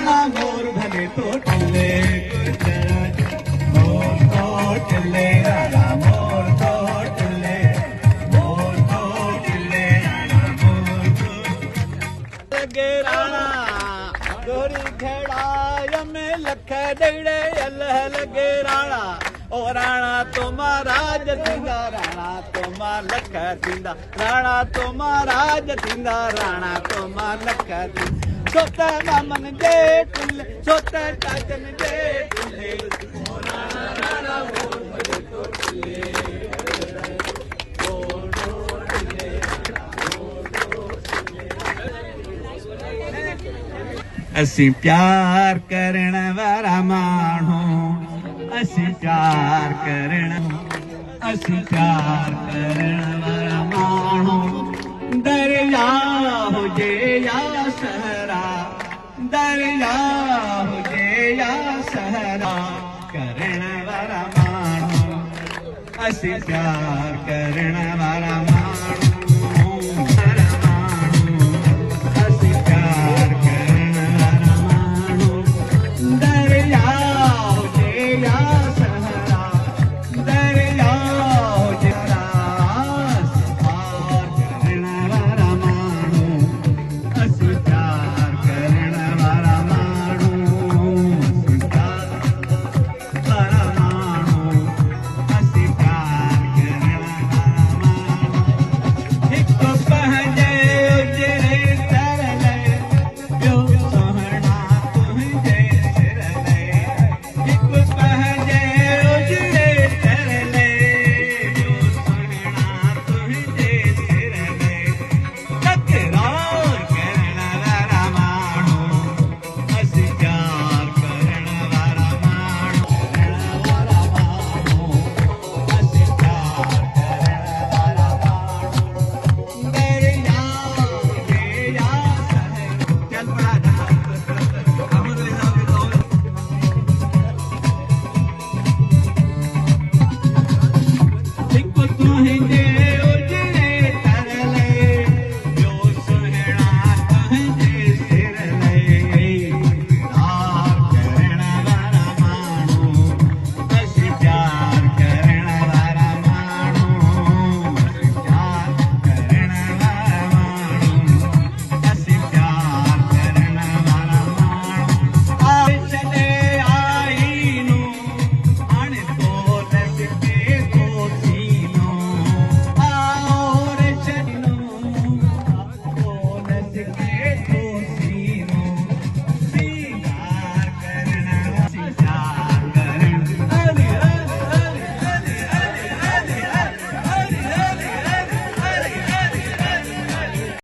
राणा मोर भले तो टले मोर तो टले राणा मोर तो टले मोर तो टले राणा मोर तो लगे राणा गोरी घेड़ा में लख डेड़े अल्लाह लगे राणा ओ राणा तो महाराज थींदा राणा तो मां लख थींदा राणा तो महाराज थींदा राणा तो मां लख थींदा छोटा मामन जे टुल्ले छोटा चाचन जे टुल्ले ओ राणा राणा मोर भले तो टुल्ले असी प्यार करण वारा माण्हू असी प्यार करण वारा माण्हू दरिया हुजे या सहरा दरिया हुजे या सहरा करण वारा माण्हू असी प्यार करण वारा